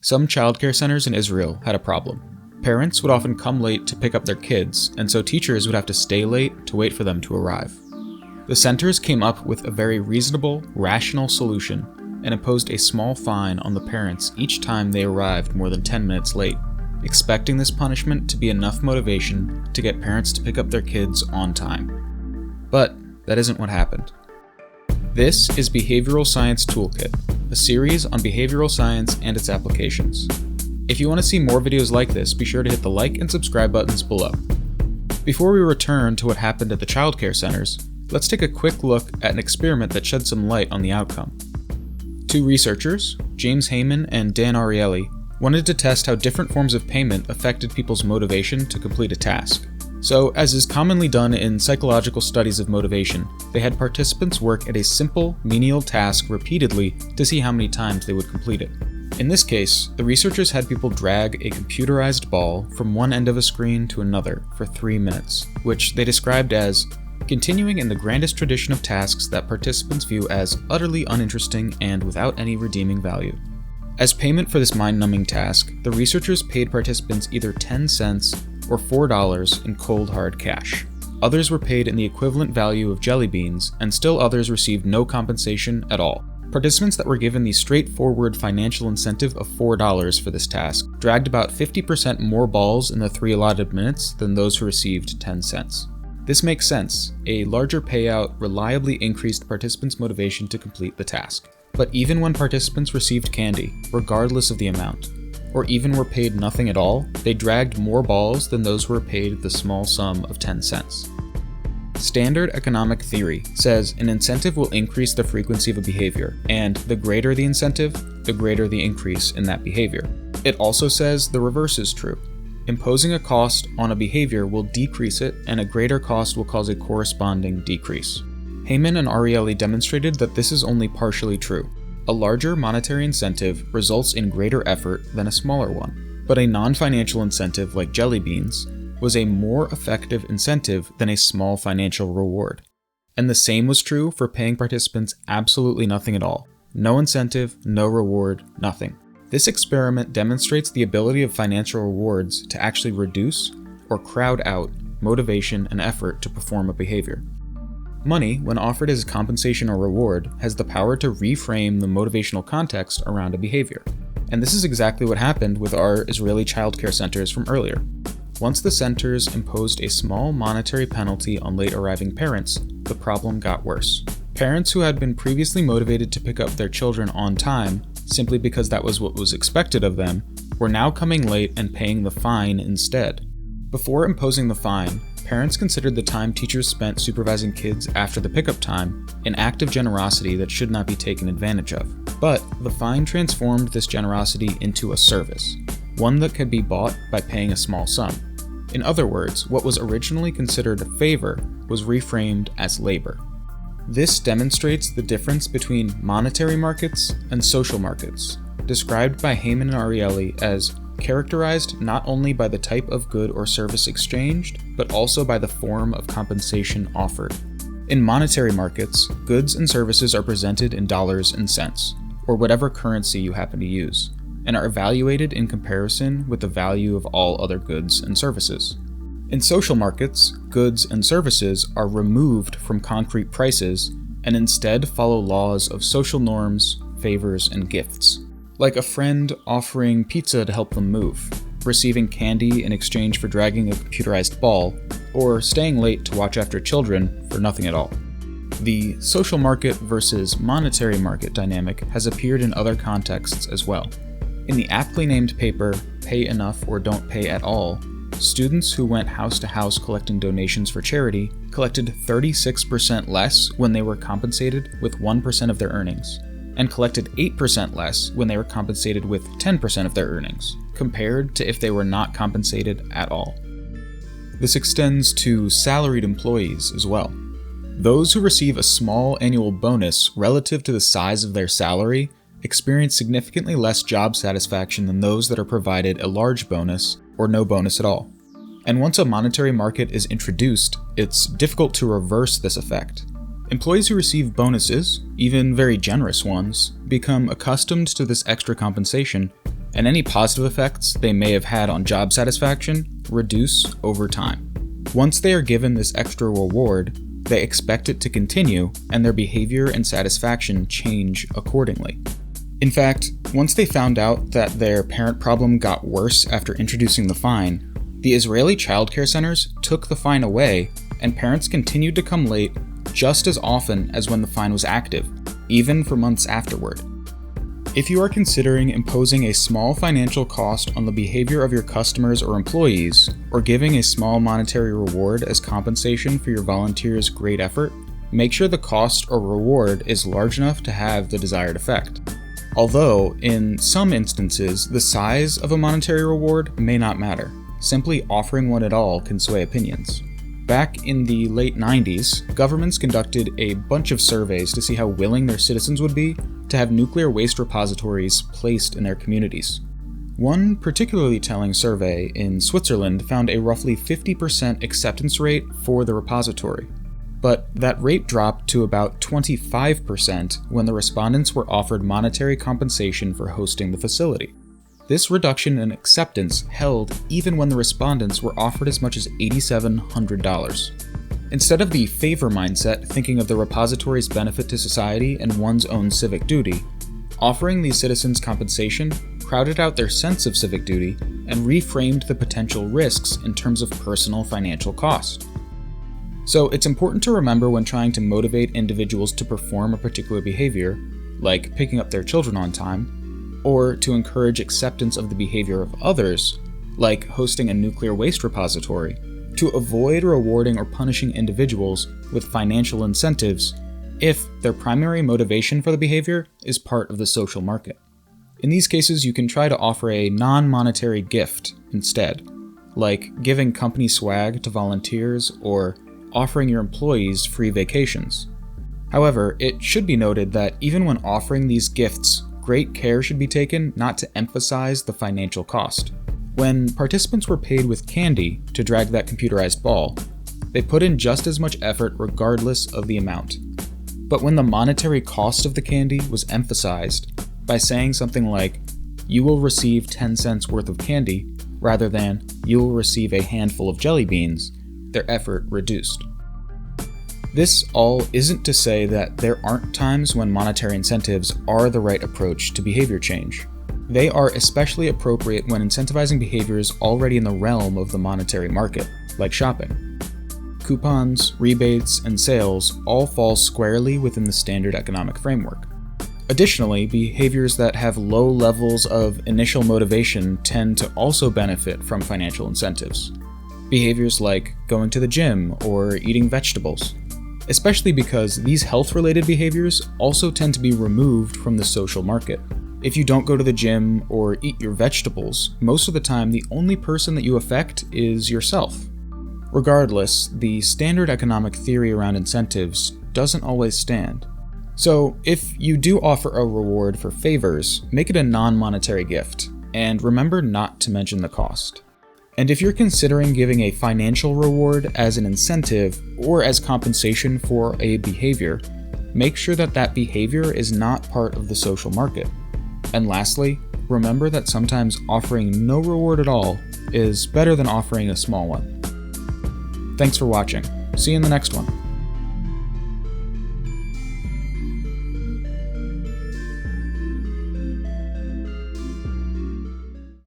Some childcare centers in Israel had a problem. Parents would often come late to pick up their kids, and so teachers would have to stay late to wait for them to arrive. The centers came up with a very reasonable, rational solution and imposed a small fine on the parents each time they arrived more than 10 minutes late, expecting this punishment to be enough motivation to get parents to pick up their kids on time. But that isn't what happened. This is Behavioral Science Toolkit, a series on behavioral science and its applications. If you want to see more videos like this, be sure to hit the like and subscribe buttons below. Before we return to what happened at the childcare centers, let's take a quick look at an experiment that shed some light on the outcome. Two researchers, James Heyman and Dan Ariely, wanted to test how different forms of payment affected people's motivation to complete a task. So, as is commonly done in psychological studies of motivation, they had participants work at a simple, menial task repeatedly to see how many times they would complete it. In this case, the researchers had people drag a computerized ball from one end of a screen to another for 3 minutes, which they described as continuing in the grandest tradition of tasks that participants view as utterly uninteresting and without any redeeming value. As payment for this mind-numbing task, the researchers paid participants either 10 cents or $4 in cold hard cash. Others were paid in the equivalent value of jelly beans, and still others received no compensation at all. Participants that were given the straightforward financial incentive of $4 for this task dragged about 50% more balls in the 3 allotted minutes than those who received 10 cents. This makes sense. A larger payout reliably increased participants' motivation to complete the task. But even when participants received candy, regardless of the amount, or even were paid nothing at all, they dragged more balls than those who were paid the small sum of 10 cents. Standard economic theory says an incentive will increase the frequency of a behavior, and the greater the incentive, the greater the increase in that behavior. It also says the reverse is true. Imposing a cost on a behavior will decrease it, and a greater cost will cause a corresponding decrease. Heyman and Ariely demonstrated that this is only partially true. A larger monetary incentive results in greater effort than a smaller one, but a non-financial incentive like jelly beans was a more effective incentive than a small financial reward. And the same was true for paying participants absolutely nothing at all. No incentive, no reward, nothing. This experiment demonstrates the ability of financial rewards to actually reduce or crowd out motivation and effort to perform a behavior. Money, when offered as compensation or reward, has the power to reframe the motivational context around a behavior. And this is exactly what happened with our Israeli childcare centers from earlier. Once the centers imposed a small monetary penalty on late arriving parents, the problem got worse. Parents who had been previously motivated to pick up their children on time, simply because that was what was expected of them, were now coming late and paying the fine instead. Before imposing the fine, parents considered the time teachers spent supervising kids after the pickup time an act of generosity that should not be taken advantage of. But the fine transformed this generosity into a service, one that could be bought by paying a small sum. In other words, what was originally considered a favor was reframed as labor. This demonstrates the difference between monetary markets and social markets, described by Heyman and Ariely as characterized not only by the type of good or service exchanged, but also by the form of compensation offered. In monetary markets, goods and services are presented in dollars and cents, or whatever currency you happen to use, and are evaluated in comparison with the value of all other goods and services. In social markets, goods and services are removed from concrete prices and instead follow laws of social norms, favors, and gifts. Like a friend offering pizza to help them move, receiving candy in exchange for dragging a computerized ball, or staying late to watch after children for nothing at all. The social market versus monetary market dynamic has appeared in other contexts as well. In the aptly named paper, Pay Enough or Don't Pay at All, students who went house to house collecting donations for charity collected 36% less when they were compensated with 1% of their earnings, and collected 8% less when they were compensated with 10% of their earnings, compared to if they were not compensated at all. This extends to salaried employees as well. Those who receive a small annual bonus relative to the size of their salary experience significantly less job satisfaction than those that are provided a large bonus or no bonus at all. And once a monetary market is introduced, it's difficult to reverse this effect. Employees who receive bonuses, even very generous ones, become accustomed to this extra compensation and any positive effects they may have had on job satisfaction reduce over time. Once they are given this extra reward, they expect it to continue, and their behavior and satisfaction change accordingly. In fact, once they found out that their parent problem got worse after introducing the fine, the Israeli childcare centers took the fine away, and parents continued to come late just as often as when the fine was active, even for months afterward. If you are considering imposing a small financial cost on the behavior of your customers or employees, or giving a small monetary reward as compensation for your volunteers' great effort, make sure the cost or reward is large enough to have the desired effect. Although, in some instances, the size of a monetary reward may not matter. Simply offering one at all can sway opinions. Back in the late 90s, governments conducted a bunch of surveys to see how willing their citizens would be to have nuclear waste repositories placed in their communities. One particularly telling survey in Switzerland found a roughly 50% acceptance rate for the repository, but that rate dropped to about 25% when the respondents were offered monetary compensation for hosting the facility. This reduction in acceptance held even when the respondents were offered as much as $8,700. Instead of the favor mindset thinking of the repository's benefit to society and one's own civic duty, offering these citizens compensation crowded out their sense of civic duty and reframed the potential risks in terms of personal financial cost. So it's important to remember when trying to motivate individuals to perform a particular behavior, like picking up their children on time, or to encourage acceptance of the behavior of others, like hosting a nuclear waste repository, to avoid rewarding or punishing individuals with financial incentives if their primary motivation for the behavior is part of the social market. In these cases, you can try to offer a non-monetary gift instead, like giving company swag to volunteers or offering your employees free vacations. However, it should be noted that even when offering these gifts, great care should be taken not to emphasize the financial cost. When participants were paid with candy to drag that computerized ball, they put in just as much effort regardless of the amount. But when the monetary cost of the candy was emphasized by saying something like, "You will receive 10 cents worth of candy," rather than, "You will receive a handful of jelly beans," their effort reduced. This all isn't to say that there aren't times when monetary incentives are the right approach to behavior change. They are especially appropriate when incentivizing behaviors already in the realm of the monetary market, like shopping. Coupons, rebates, and sales all fall squarely within the standard economic framework. Additionally, behaviors that have low levels of initial motivation tend to also benefit from financial incentives. Behaviors like going to the gym or eating vegetables, especially because these health-related behaviors also tend to be removed from the social market. If you don't go to the gym or eat your vegetables, most of the time the only person that you affect is yourself. Regardless, the standard economic theory around incentives doesn't always stand. So, if you do offer a reward for favors, make it a non-monetary gift, and remember not to mention the cost. And if you're considering giving a financial reward as an incentive or as compensation for a behavior, make sure that that behavior is not part of the social market. And lastly, remember that sometimes offering no reward at all is better than offering a small one. Thanks for watching. See you in the next one.